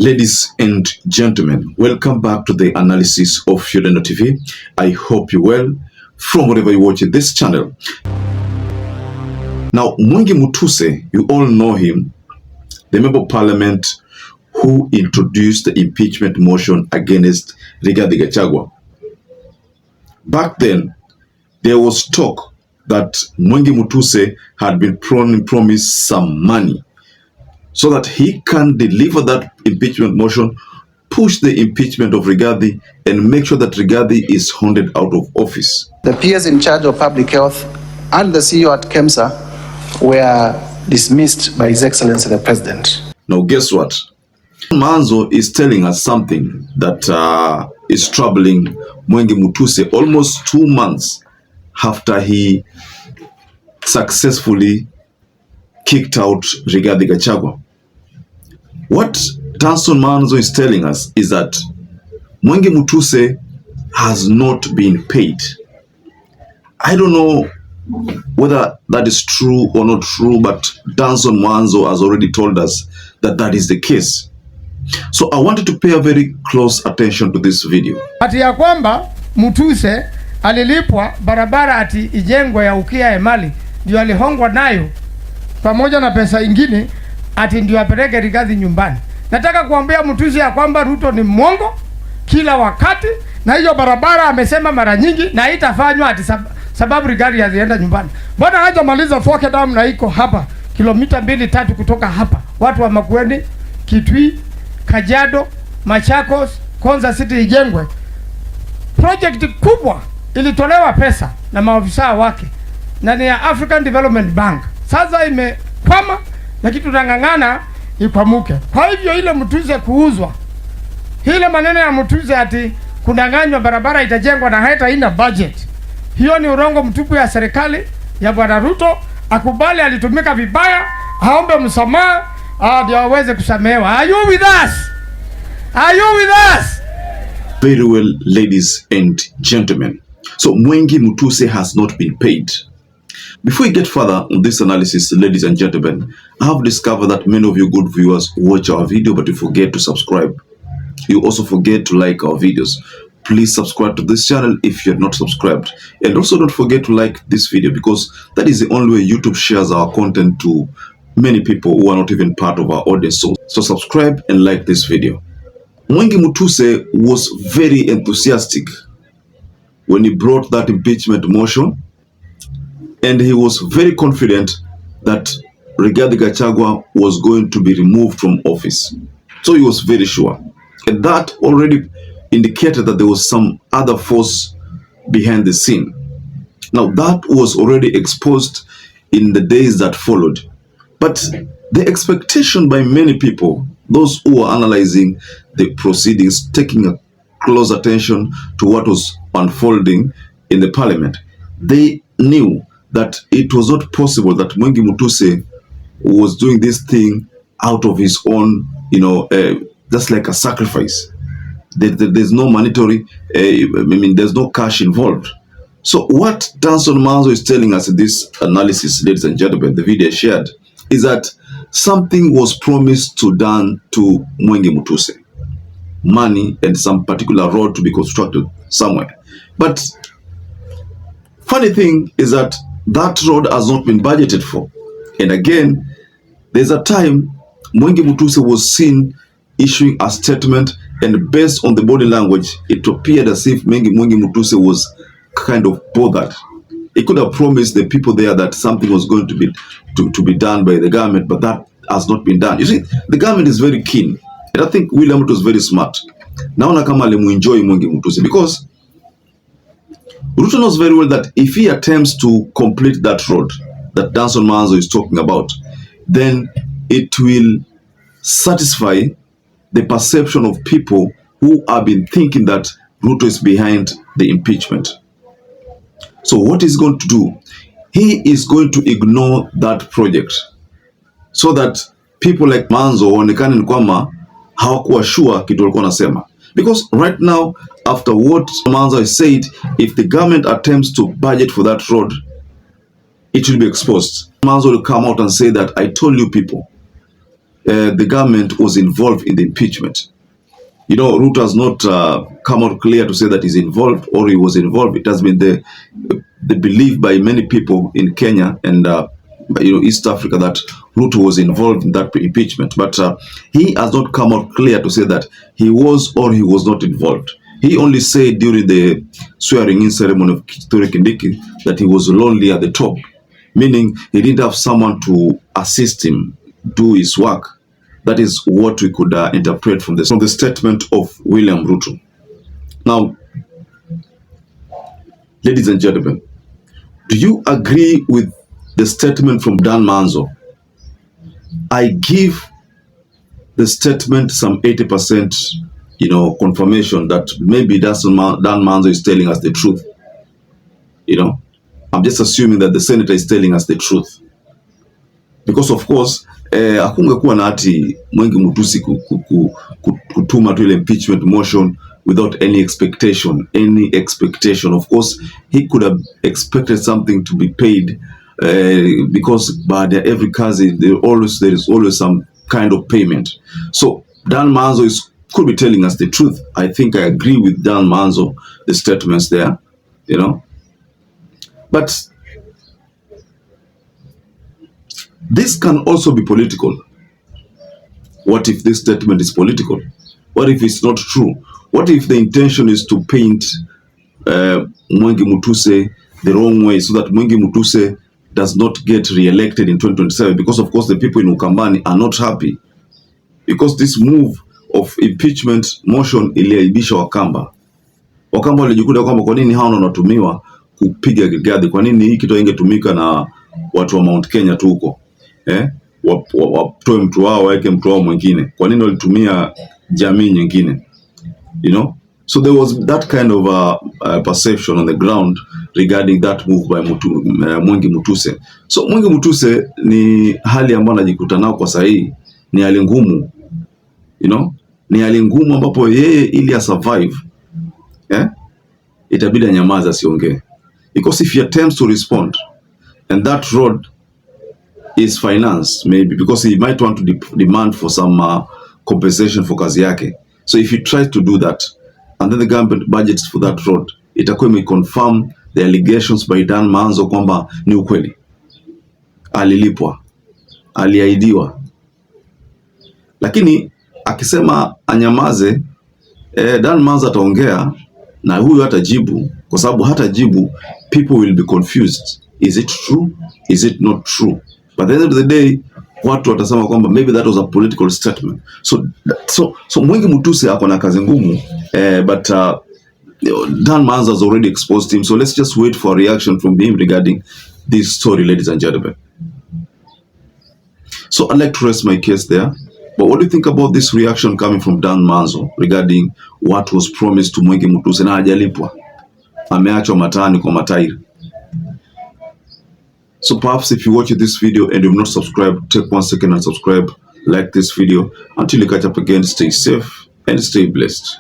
Ladies and gentlemen, welcome back to the analysis of YOLENO TV. I hope you're well from wherever you watch this channel. Now, MWENGI MUTUSE, you all know him, the member of parliament who introduced the impeachment motion against Gachagua. Back then, there was talk that MWENGI MUTUSE had been promised some money so that he can deliver that impeachment motion, push the impeachment of Rigathi, and make sure that Rigathi is hounded out of office. The peers in charge of public health and the CEO at KEMSA were dismissed by His Excellency the President. Now guess what? MAANZO is telling us something that is troubling MWENGI MUTUSE almost 2 months after he successfully kicked out Rigathi Gachagua. What MAANZO is telling us is that MWENGI MUTUSE has not been paid. I don't know whether that is true or not true, but MAANZO has already told us that that is the case. So I wanted to pay a very close attention to this video. Ati ya kwamba MUTUSE alilipwa barabara ati ijengwe ya Ukia Emali ndio alihongwa nayo pamoja na pesa ingine ati ndio apeleke Rigathi nyumbani. Nataka kuambia MUTUSE ya kwamba Ruto ni mwongo kila wakati, na hiyo barabara amesema mara nyingi na itafanywa ati sababu Rigathi hazienda nyumbani. Mbona hajamaliza Foke Dam na iko hapa kilomita 2-3 kutoka hapa? Watu wa Makueni, Kitui, Kajiado, Machakos, Konza City ijengwe. Project kubwa ilitolewa pesa na maofisa wake na ni ya African Development Bank. Sasa imekwama na kitu tunang'ang'ana ipamuke. Kwa hivyo ile MUTUSE kuuzwa, ile maneno ya MUTUSE ati kundanganywa barabara itajengwa na hata ina budget, hiyo ni urongo mtupu ya serikali ya Bwana Ruto. Akubali alitumika vibaya, aombe msamaha ndio aweze kusamehewa. Are you with us? Are you with us? Very well, ladies and gentlemen. So MWENGI MUTUSE has not been paid. Before we get further on this analysis, ladies and gentlemen, I have discovered that many of you good viewers watch our video, but you forget to subscribe. You also forget to like our videos. Please subscribe to this channel if you're not subscribed. And also don't forget to like this video, because that is the only way YouTube shares our content to many people who are not even part of our audience. So subscribe and like this video. MWENGI MUTUSE was very enthusiastic when he brought that impeachment motion, and he was very confident that Rigathi Gachagua was going to be removed from office. So he was very sure. And that already indicated that there was some other force behind the scene. Now that was already exposed in the days that followed. But the expectation by many people, those who are analyzing the proceedings, taking a close attention to what was unfolding in the parliament, they knew that it was not possible that MWENGI MUTUSE was doing this thing out of his own, just like a sacrifice. There's no monetary, there's no cash involved. So what MAANZO is telling us in this analysis, ladies and gentlemen, the video shared, is that something was promised to done to MWENGI MUTUSE. Money and some particular road to be constructed somewhere. But funny thing is that that road has not been budgeted for. And again, there's a time MWENGI MUTUSE was seen issuing a statement, and based on the body language, it appeared as if MWENGI MUTUSE was kind of bothered. He could have promised the people there that something was going to be done by the government, but that has not been done. You see, the government is very keen, and I think William was very smart. Naona kama alimuenjoy MWENGI MUTUSE, because Ruto knows very well that if he attempts to complete that road that MAANZO is talking about, then it will satisfy the perception of people who have been thinking that Ruto is behind the impeachment. So what he's going to do, he is going to ignore that project so that people like MAANZO waonekane kwamba hawakuwa sure kitu walikuwa nasema. Because right now, after what MAANZO has said, if the government attempts to budget for that road, it will be exposed. MAANZO will come out and say that, I told you people, the government was involved in the impeachment. You know, Ruto has not come out clear to say that he's involved or he was involved. It has been the belief by many people in Kenya and East Africa that Ruto was involved in that impeachment. But he has not come out clear to say that he was or he was not involved. He only said during the swearing-in ceremony of Kithure Kindiki that he was lonely at the top, meaning he didn't have someone to assist him do his work. That is what we could interpret from the statement of William Ruto. Now, ladies and gentlemen, do you agree with the statement from Dan MAANZO? I give the statement some 80%, confirmation that maybe Dan MAANZO is telling us the truth. I'm just assuming that the senator is telling us the truth. Because of course, hakungekuwa na ati Mwengi Mutuse kutuma tu ile impeachment motion without any expectation. Of course, he could have expected something to be paid because by every cousin there is always some kind of payment. So Dan MAANZO could be telling us the truth. I think I agree with Dan MAANZO, the statements there, But this can also be political. What if this statement is political? What if it's not true? What if the intention is to paint Mwengi Mutuse the wrong way so that Mwengi Mutuse does not get re-elected in 2027? Because of course the people in Ukambani are not happy. Because this move of impeachment motion iliaibisha Wakamba. Wakamba walijikuta kwamba kwa nini hao wanatumiwa kupiga Gigadi? Kwa nini hii kitu ingetumika na watu wa Mount Kenya tu huko? Watoe mtu wao waweke mtu wao mwingine. Kwa nini walitumia jamii nyingine? So there was that kind of perception on the ground regarding that move by Mwengi Mutuse. So Mwengi Mutuse ni hali ambayo anajikuta nao kwa sahihi, ni hali ngumu. Ni hali ngumu ambapo yeye ili survive, itabidi anyamaze asiongee. Because if he attempts to respond and that road is financed, maybe because he might want to demand for some compensation for kazi yake. So if he tries to do that and then the government budgets for that road, itakuwa imeconfirm the allegations by Dan MAANZO kwamba ni ukweli, alilipwa, aliahidiwa. Lakini akisema anyamaze, Dan MAANZO ataongea na huyu hatajibu, kwa sababu hatajibu, people will be confused. Is it true? Is it not true? But at the end of the day, watu watasema kwamba maybe that was a political statement. So Mwengi Mutuse ako na kazi ngumu, but Dan MAANZO has already exposed him. So let's just wait for a reaction from him regarding this story, ladies and gentlemen. So I'd like to rest my case there. But what do you think about this reaction coming from Dan MAANZO regarding what was promised to Mwengi Mutuse na hajalipwa? Ameachwa matani kwa matairi. So perhaps if you watch this video and you've not subscribed, take 1 second and subscribe, like this video. Until you catch up again, stay safe and stay blessed.